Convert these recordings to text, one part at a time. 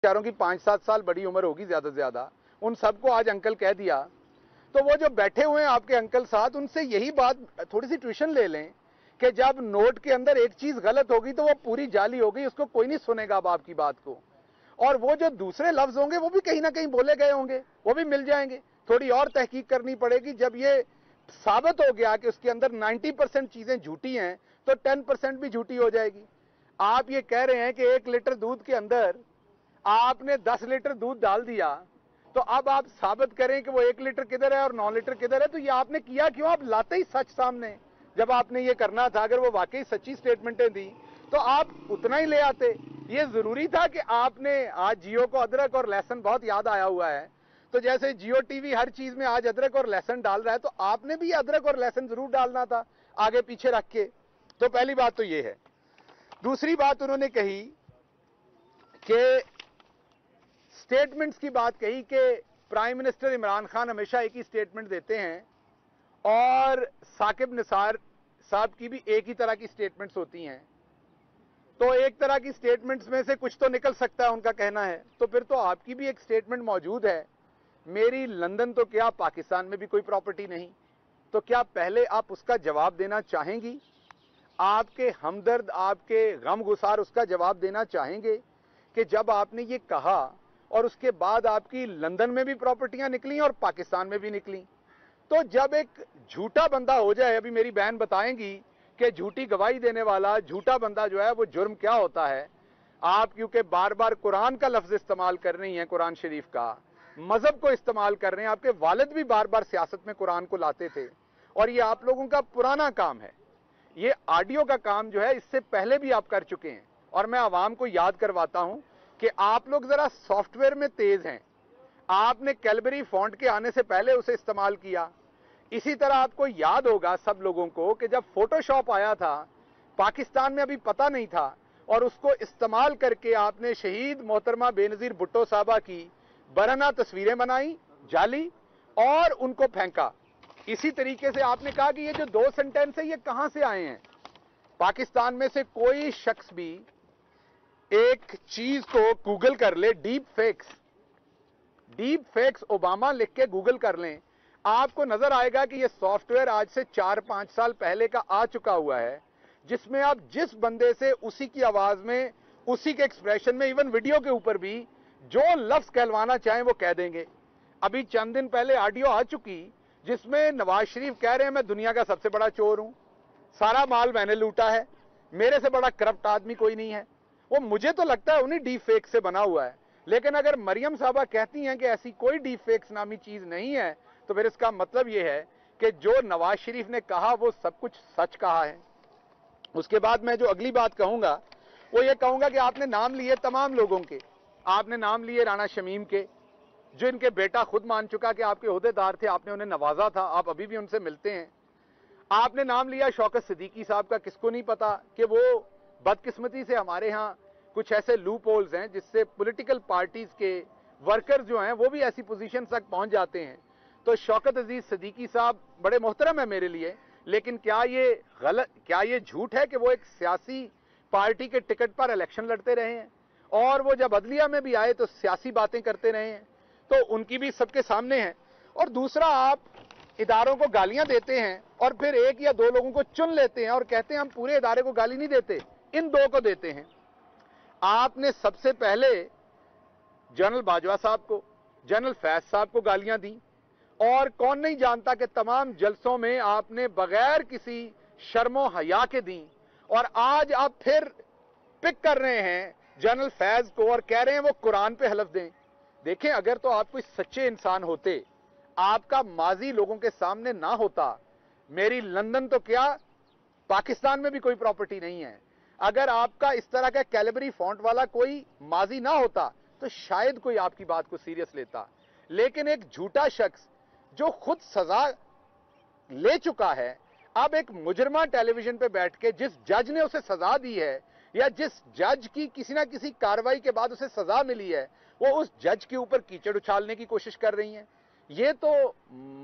बेचारों की 5-7 साल बड़ी उम्र होगी ज़्यादा से ज़्यादा, उन सबको आज अंकल कह दिया, तो वो जो बैठे हुए हैं आपके अंकल साथ, उनसे यही बात थोड़ी सी ट्यूशन ले लें कि जब नोट के अंदर एक चीज़ गलत होगी तो वो पूरी जाली हो गई, उसको कोई नहीं सुनेगा अब आपकी बात को। और वो जो दूसरे लफ्ज़ होंगे वो भी कहीं ना कहीं बोले गए होंगे, वो भी मिल जाएंगे। थोड़ी और तहकीक करनी पड़ेगी। जब ये साबित हो गया कि उसके अंदर 90% चीज़ें झूठी हैं तो 10% भी झूठी हो जाएगी। आप ये कह रहे हैं कि 1 लीटर दूध के अंदर आपने 10 लीटर दूध डाल दिया, तो अब आप साबित करें कि वो 1 लीटर किधर है और 9 लीटर किधर है। तो ये आपने किया क्यों? आप लाते ही सच सामने। जब आपने ये करना था, अगर वो वाकई सच्ची स्टेटमेंटें दी तो आप उतना ही ले आते। ये जरूरी था कि आपने आज जियो को अदरक और लहसुन बहुत याद आया हुआ है, तो जैसे जियो टीवी हर चीज में आज अदरक और लहसुन डाल रहा है, तो आपने भी अदरक और लहसुन जरूर डालना था आगे पीछे रख के। तो पहली बात तो ये है। दूसरी बात उन्होंने कही कि स्टेटमेंट्स की बात कही कि प्राइम मिनिस्टर इमरान खान हमेशा एक ही स्टेटमेंट देते हैं और साकिब निसार साहब की भी एक ही तरह की स्टेटमेंट्स होती हैं। तो एक तरह की स्टेटमेंट्स में से कुछ तो निकल सकता है, उनका कहना है। तो फिर तो आपकी भी एक स्टेटमेंट मौजूद है, मेरी लंदन तो क्या पाकिस्तान में भी कोई प्रॉपर्टी नहीं। तो क्या पहले आप उसका जवाब देना चाहेंगी? आपके हमदर्द, आपके गमगुसार उसका जवाब देना चाहेंगे कि जब आपने ये कहा और उसके बाद आपकी लंदन में भी प्रॉपर्टियां निकली और पाकिस्तान में भी निकली। तो जब एक झूठा बंदा हो जाए, अभी मेरी बहन बताएंगी कि झूठी गवाही देने वाला झूठा बंदा जो है वो जुर्म क्या होता है। आप क्योंकि बार बार कुरान का लफ्ज इस्तेमाल कर रही हैं, कुरान शरीफ का, मजहब को इस्तेमाल कर रहे हैं। आपके वालिद भी बार बार सियासत में कुरान को लाते थे और ये आप लोगों का पुराना काम है। ये ऑडियो का काम जो है इससे पहले भी आप कर चुके हैं। और मैं आवाम को याद करवाता हूं कि आप लोग जरा सॉफ्टवेयर में तेज हैं। आपने कैलबरी फॉन्ट के आने से पहले उसे इस्तेमाल किया। इसी तरह आपको याद होगा सब लोगों को कि जब फोटोशॉप आया था, पाकिस्तान में अभी पता नहीं था, और उसको इस्तेमाल करके आपने शहीद मोहतरमा बेनजीर भुट्टो साहबा की बरहना तस्वीरें बनाई जाली और उनको फेंका। इसी तरीके से आपने कहा कि ये जो 2 सेंटेंस है ये कहां से आए हैं। पाकिस्तान में से कोई शख्स भी एक चीज को गूगल कर ले, डीप फेक्स ओबामा लिख के गूगल कर लें, आपको नजर आएगा कि ये सॉफ्टवेयर आज से 4-5 साल पहले का आ चुका हुआ है, जिसमें आप जिस बंदे से उसी की आवाज में, उसी के एक्सप्रेशन में, इवन वीडियो के ऊपर भी जो लफ्ज कहलवाना चाहें वो कह देंगे। अभी चंद दिन पहले ऑडियो आ चुकी जिसमें नवाज शरीफ कह रहे हैं मैं दुनिया का सबसे बड़ा चोर हूं, सारा माल मैंने लूटा है, मेरे से बड़ा करप्ट आदमी कोई नहीं है। वो मुझे तो लगता है उन्हीं डीप फेक से बना हुआ है। लेकिन अगर मरियम साहबा कहती हैं कि ऐसी कोई डीप फेक्स नामी चीज नहीं है, तो फिर इसका मतलब यह है कि जो नवाज शरीफ ने कहा वो सब कुछ सच कहा है। उसके बाद मैं जो अगली बात कहूंगा वो ये कहूंगा कि आपने नाम लिए तमाम लोगों के। आपने नाम लिए राणा शमीम के, जो इनके बेटा खुद मान चुका कि आपके ओहदेदार थे, आपने उन्हें नवाजा था, आप अभी भी उनसे मिलते हैं। आपने नाम लिया शौकत सिद्दीकी साहब का। किसको नहीं पता कि वो बदकिस्मती से हमारे यहाँ कुछ ऐसे लूप होल्स हैं जिससे पॉलिटिकल पार्टीज के वर्कर्स जो हैं वो भी ऐसी पोजीशन तक पहुंच जाते हैं। तो शौकत अजीज सिद्दीकी साहब बड़े मोहतरम है मेरे लिए, लेकिन क्या ये झूठ है कि वो एक सियासी पार्टी के टिकट पर इलेक्शन लड़ते रहे हैं और वो जब अदलिया में भी आए तो सियासी बातें करते रहे हैं? तो उनकी भी सबके सामने है। और दूसरा, आप इदारों को गालियां देते हैं और फिर 1 या 2 लोगों को चुन लेते हैं और कहते हैं हम पूरे इदारे को गाली नहीं देते, इन 2 को देते हैं। आपने सबसे पहले जनरल बाजवा साहब को, जनरल फैज साहब को गालियां दी, और कौन नहीं जानता कि तमाम जलसों में आपने बगैर किसी शर्मो हया के दी। और आज आप फिर पिक कर रहे हैं जनरल फैज को और कह रहे हैं वो कुरान पे हलफ दें। देखें, अगर तो आप कोई सच्चे इंसान होते, आपका माजी लोगों के सामने ना होता, मेरी लंदन तो क्या पाकिस्तान में भी कोई प्रॉपर्टी नहीं है, अगर आपका इस तरह का कैलिबरी फॉन्ट वाला कोई माजी ना होता तो शायद कोई आपकी बात को सीरियस लेता। लेकिन एक झूठा शख्स जो खुद सजा ले चुका है, अब एक मुजरमा टेलीविजन पे बैठ के जिस जज ने उसे सजा दी है या जिस जज की किसी ना किसी कार्रवाई के बाद उसे सजा मिली है, वो उस जज के ऊपर कीचड़ उछालने की कोशिश कर रही हैं। ये तो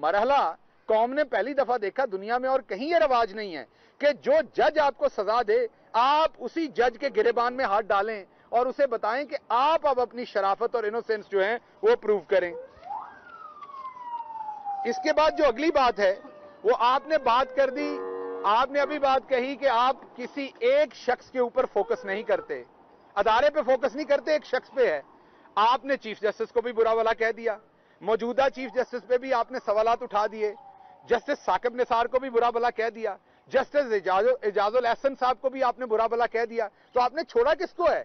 मरहला कौम ने पहली दफा देखा दुनिया में, और कहीं ये रवाज नहीं है कि जो जज आपको सजा दे आप उसी जज के गिरेबान में हाथ डालें اور اسے بتائیں کہ آپ اب اپنی شرافت اور انوسینس جو ہیں وہ پروو کریں. اس کے بعد جو اگلی بات ہے وہ آپ نے بات کر دی, آپ نے ابھی بات کہی کہ آپ کسی ایک شخص کے اوپر فوکس نہیں کرتے, ادارے پہ فوکس نہیں کرتے, ایک شخص پہ ہے. آپ نے چیف جسٹس کو بھی برا بھلا کہہ دیا, موجودہ چیف جسٹس پہ بھی آپ نے سوالات اٹھا دیے, جسٹس ثاقب نثار کو بھی برا بھلا کہہ دیا, جسٹس اعجاز الاحسن صاحب کو بھی آپ نے برا بھلا کہہ دیا. تو آپ نے چھوڑا کس کو ہے؟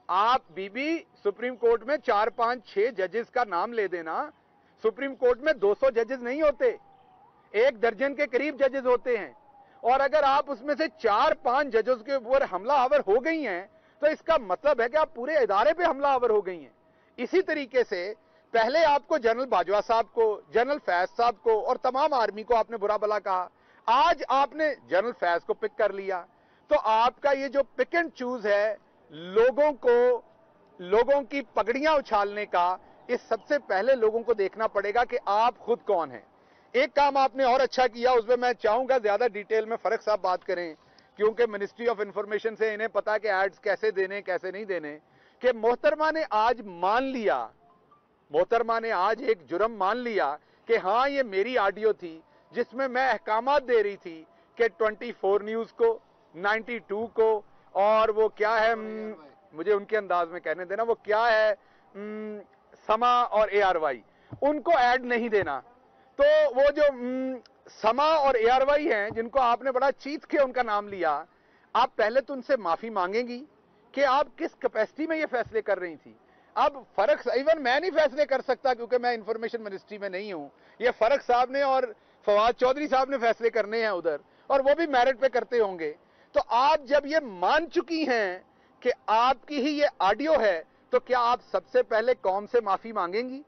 آپ بی سپریم کورٹ میں 4 5 6 ججز کا نام لے دینا. سپریم کورٹ میں 200 ججز نہیں ہوتے, 1 درجن کے قریب ججز ہوتے ہیں, اور اگر آپ اس میں سے 4 5 ججز کے اوپر حملہ آور ہو گئی ہیں تو اس کا مطلب ہے کہ آپ پورے ادارے پہ حملہ آور ہو گئی ہیں. اسی طریقے سے پہلے آپ کو جنرل باجوہ صاحب کو, جنرل فیض صاحب کو اور تمام آرمی کو آپ نے برا بھلا کہا. آج آپ نے جنرل فیض کو پک کر لیا. تو آپ کا یہ جو پک اینڈ چوز ہے لوگوں کی پگڑیاں اچھالنے کا, اس سب سے پہلے لوگوں کو دیکھنا پڑے گا کہ آپ خود کون ہیں. ایک کام آپ نے اور اچھا کیا, اس میں میں چاہوں گا زیادہ ڈیٹیل میں فرق صاحب بات کریں, کیونکہ منسٹری آف انفارمیشن سے انہیں پتا کہ ایڈز کیسے دینے کیسے نہیں دینے, کہ محترمہ نے آج مان لیا, محترمہ نے آج ایک جرم مان لیا کہ ہاں یہ میری آڈیو تھی جس میں میں احکامات دے رہی تھی کہ 24 نیوز کو, 92 کو, اور وہ کیا ہے, مجھے ان کے انداز میں کہنے دینا, وہ کیا ہے, سما اور ARY, ان کو ایڈ نہیں دینا. تو وہ جو سما اور ARY ہیں جن کو آپ نے بڑا چیت کے ان کا نام لیا, آپ پہلے تو ان سے معافی مانگیں گی کہ آپ کس کیپیسٹی میں یہ فیصلے کر رہی تھی. اب فرق, ایون میں نہیں فیصلے کر سکتا کیونکہ میں انفارمیشن منسٹری میں نہیں ہوں, یہ فرق صاحب نے اور فواد چودھری صاحب نے فیصلے کرنے ہیں ادھر, اور وہ بھی میرٹ پہ کرتے ہوں گے. تو آپ جب یہ مان چکی ہیں کہ آپ کی ہی یہ آڈیو ہے, تو کیا آپ سب سے پہلے قوم سے معافی مانگیں گی؟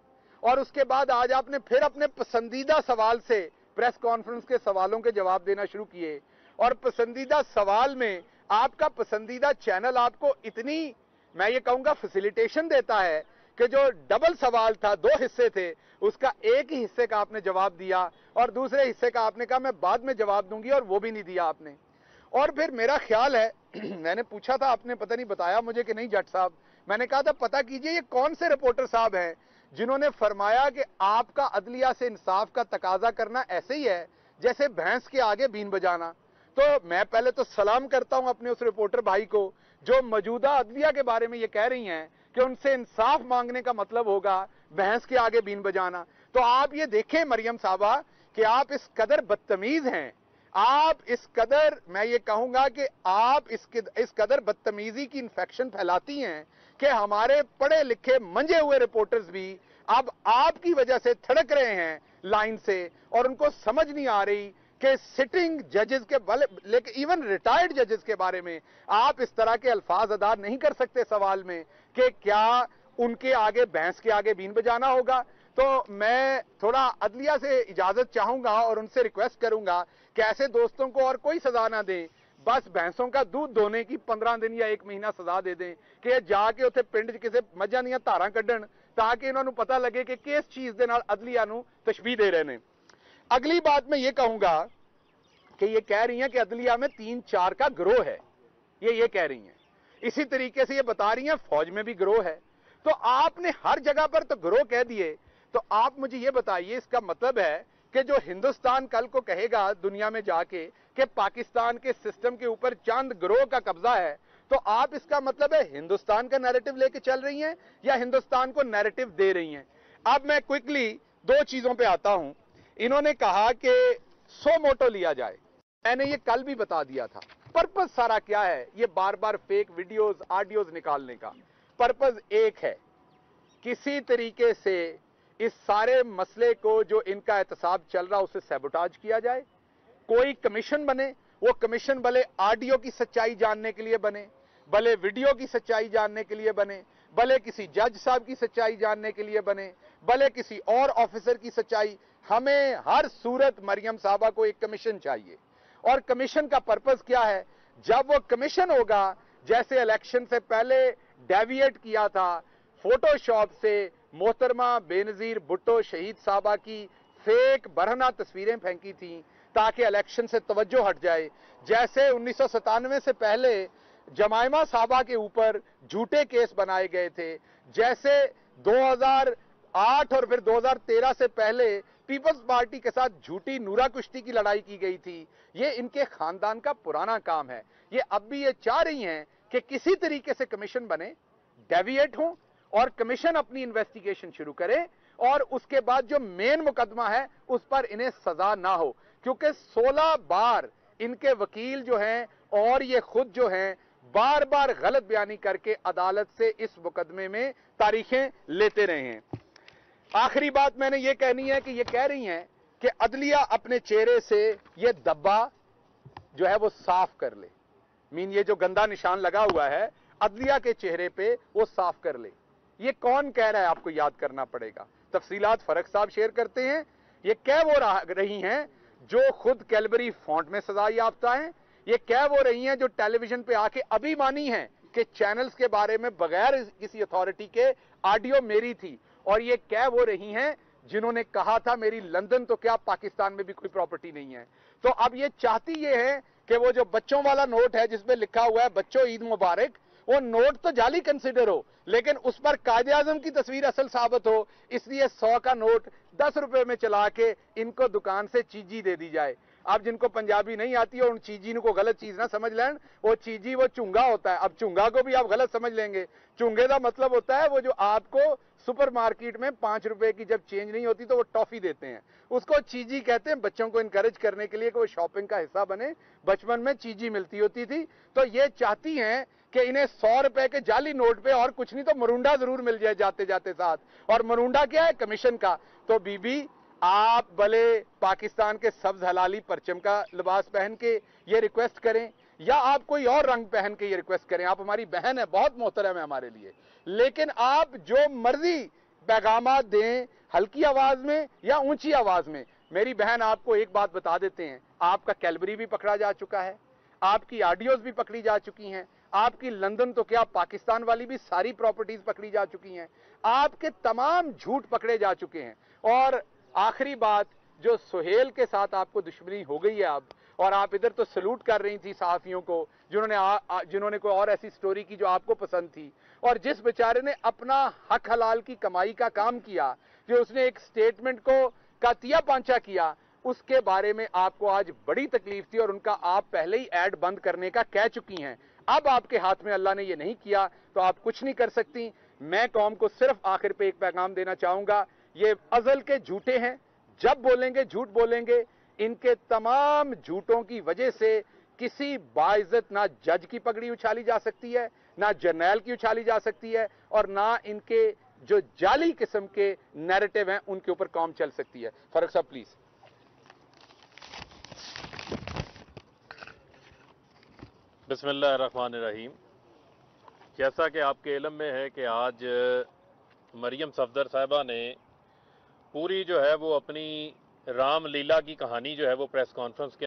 اور اس کے بعد آج آپ نے پھر اپنے پسندیدہ سوال سے پریس کانفرنس کے سوالوں کے جواب دینا شروع کیے, اور پسندیدہ سوال میں آپ کا پسندیدہ چینل آپ کو اتنی, میں یہ کہوں گا, فیسیلیٹیشن دیتا ہے کہ جو ڈبل سوال تھا, 2 حصے تھے, اس کا ایک ہی حصے کا آپ نے جواب دیا, اور دوسرے حصے کا آپ نے کہا میں بعد میں جواب دوں گی, اور وہ بھی نہیں دیا آپ نے. اور پھر میرا خیال ہے, میں نے پوچھا تھا, آپ نے پتہ نہیں بتایا مجھے کہ نہیں جٹ صاحب, میں نے کہا تھا پتہ کیجئے یہ کون سے رپورٹر صاحب ہیں جنہوں نے فرمایا کہ آپ کا عدلیہ سے انصاف کا تقاضا کرنا ایسے ہی ہے جیسے بھینس کے آگے بین بجانا. تو میں پہلے تو سلام کرتا ہوں اپنے اس رپورٹر بھائی کو جو موجودہ عدلیہ کے بارے میں یہ کہہ رہی ہیں کہ ان سے انصاف مانگنے کا مطلب ہوگا بھینس کے آگے بین بجانا. تو آپ یہ دیکھیں مریم صاحبہ کہ آپ اس قدر بدتمیز ہیں, آپ اس قدر, میں یہ کہوں گا کہ آپ اس قدر بدتمیزی کی انفیکشن پھیلاتی ہیں کہ ہمارے پڑھے لکھے منجے ہوئے رپورٹرز بھی اب آپ کی وجہ سے تھڑک رہے ہیں لائن سے, اور ان کو سمجھ نہیں آ رہی کہ سٹنگ ججز کے, لیکن ایون ریٹائرڈ ججز کے بارے میں آپ اس طرح کے الفاظ ادا نہیں کر سکتے سوال میں کہ کیا ان کے آگے بھینس کے آگے بین بجانا ہوگا. تو میں تھوڑا عدلیہ سے اجازت چاہوں گا اور ان سے ریکویسٹ کروں گا کہ ایسے دوستوں کو اور کوئی سزا نہ دیں, بس بھینسوں کا دودھ دھونے کی 15 دن یا 1 مہینہ سزا دے دیں کہ یہ جا کے اتنے پنڈ کسی مجھا دیا دھاراں کڈن, تاکہ انہوں نے پتہ لگے کہ کس چیز دے نال عدلیہ نو تشبیہ دے رہے ہیں. اگلی بات میں یہ کہوں گا کہ یہ کہہ رہی ہیں کہ عدلیہ میں 3 4 کا گروہ ہے, یہ کہہ رہی ہیں. اسی طریقے سے یہ بتا رہی ہیں فوج میں بھی گروہ ہے. تو آپ نے ہر جگہ پر تو گروہ کہہ دیے, تو آپ مجھے یہ بتائیے اس کا مطلب ہے کہ جو ہندوستان کل کو کہے گا دنیا میں جا کے کہ پاکستان کے سسٹم کے اوپر چند گروہ کا قبضہ ہے, تو آپ اس کا مطلب ہے ہندوستان کا نیریٹو لے کے چل رہی ہیں یا ہندوستان کو نیریٹو دے رہی ہیں. اب میں کوئکلی 2 چیزوں پہ آتا ہوں. انہوں نے کہا کہ سو موٹو لیا جائے, میں نے یہ کل بھی بتا دیا تھا. پرپس سارا کیا ہے, یہ بار بار فیک ویڈیوز آڈیوز نکالنے کا پرپس ایک ہے, کسی طریقے سے اس سارے مسئلے کو جو ان کا احتساب چل رہا اسے سیبوٹاج کیا جائے. کوئی کمیشن بنے, وہ کمیشن بھلے آڈیو کی سچائی جاننے کے لیے بنے, بھلے ویڈیو کی سچائی جاننے کے لیے بنے, بھلے کسی جج صاحب کی سچائی جاننے کے لیے بنے, بھلے کسی اور آفیسر کی سچائی, ہمیں ہر صورت مریم صاحبہ کو ایک کمیشن چاہیے. اور کمیشن کا پرپس کیا ہے؟ جب وہ کمیشن ہوگا, جیسے الیکشن سے پہلے ڈیویٹ کیا تھا فوٹو شاپ سے محترمہ بے نظیر بھٹو شہید صاحبہ کی فیک برہنہ تصویریں پھینکی تھیں تاکہ الیکشن سے توجہ ہٹ جائے, جیسے 1997 سے پہلے जमायमा साहबा के ऊपर झूठे केस बनाए गए थे, जैसे 2008 और फिर 2013 से पहले पीपल्स पार्टी के साथ झूठी नूरा कुश्ती की लड़ाई की गई थी, ये इनके खानदान का पुराना काम है। ये अब भी ये चाह रही हैं कि किसी तरीके से कमीशन बने, डेविएट हो और कमीशन अपनी इन्वेस्टिगेशन शुरू करे और उसके बाद जो मेन मुकदमा है उस पर इन्हें सजा ना हो, क्योंकि 16 बार इनके वकील जो हैं और ये खुद जो हैं बार बार गलत बयानी करके अदालत से इस मुकदमे में तारीखें लेते रहे हैं। आखिरी बात मैंने ये कहनी है कि ये कह रही हैं कि अदलिया अपने चेहरे से ये धब्बा जो है वो साफ कर ले, ये जो गंदा निशान लगा हुआ है अदलिया के चेहरे पे वो साफ कर ले। ये कौन कह रहा है, आपको याद करना पड़ेगा। तफसीलात फरक साहब शेयर करते हैं। ये कह वो रही हैं जो खुद कैलबरी फॉन्ट में सजा याफ्ता हैं। ये कह वो रही हैं जो टेलीविजन पे आके अभी मानी हैं कि चैनल्स के बारे में बगैर किसी अथॉरिटी के ऑडियो मेरी थी, और ये कह वो रही हैं जिन्होंने कहा था मेरी लंदन तो क्या पाकिस्तान में भी कोई प्रॉपर्टी नहीं है। तो अब ये चाहती ये है कि वो जो बच्चों वाला नोट है जिसमें लिखा हुआ है बच्चों ईद मुबारक, वो नोट तो जाली कंसिडर हो लेकिन उस पर कायदे आजम की तस्वीर असल साबित हो, इसलिए 100 का नोट 10 रुपए में चला के इनको दुकान से चीजी दे दी जाए। अब जिनको पंजाबी नहीं आती है उन चीजी को गलत चीज ना समझ लें, वो चीजी वो चुंगा होता है। अब चुंगा को भी आप गलत समझ लेंगे। चुंगे का मतलब होता है वो जो आपको सुपर मार्केट में 5 रुपए की जब चेंज नहीं होती तो वो टॉफी देते हैं, उसको चीजी कहते हैं। बच्चों को इनकरेज करने के लिए कि वो शॉपिंग का हिस्सा बने, बचपन में चीजी मिलती होती थी। तो ये चाहती हैं कि इन्हें 100 रुपए के जाली नोट पे और कुछ नहीं तो मरुंडा जरूर मिल जाए जाते जाते साथ, और मरुंडा क्या है, कमीशन का। तो बीबी आप भले पाकिस्तान के सब्ज हलाली परचम का लिबास पहन के ये रिक्वेस्ट करें या आप कोई और रंग पहन के ये रिक्वेस्ट करें, आप हमारी बहन है, बहुत मोहतरम है हमारे लिए, लेकिन आप जो मर्जी पैगामात दें हल्की आवाज में या ऊंची आवाज में। मेरी बहन आपको एक बात बता देते हैं, आपका कैलबरी भी पकड़ा जा चुका है, आपकी ऑडियोज भी पकड़ी जा चुकी हैं, आपकी लंदन तो क्या पाकिस्तान वाली भी सारी प्रॉपर्टीज पकड़ी जा चुकी हैं, आपके तमाम झूठ पकड़े जा चुके हैं। और आखिरी बात, जो सुहेल के साथ आपको दुश्मनी हो गई है अब, और आप इधर तो सलूट कर रही थी सहाफियों को जिन्होंने कोई और ऐसी स्टोरी की जो आपको पसंद थी, और जिस बेचारे ने अपना हक हलाल की कमाई का काम किया, जो उसने एक स्टेटमेंट को कातिया पांचा किया, उसके बारे में आपको आज बड़ी तकलीफ थी और उनका आप पहले ही ऐड बंद करने का कह चुकी हैं। अब आपके हाथ में अल्लाह ने ये नहीं किया तो आप कुछ नहीं कर सकती। मैं कौम को सिर्फ आखिर पे एक पैगाम देना चाहूंगा, ये अजल के झूठे हैं, जब बोलेंगे झूठ बोलेंगे। इनके तमाम झूठों की वजह से किसी बाइज्जत ना जज की पगड़ी उछाली जा सकती है, ना जर्नैल की उछाली जा सकती है, और ना इनके जो जाली किस्म के नैरेटिव हैं उनके ऊपर कौम चल सकती है। फारूक साहब प्लीज। बिस्मिल्लाहिर्रहमानिर्रहीम। जैसा कि आपके इल्म में है कि आज मरियम सफदर साहिबा ने पूरी जो है वो अपनी राम लीला की कहानी जो है वो प्रेस कॉन्फ्रेंस के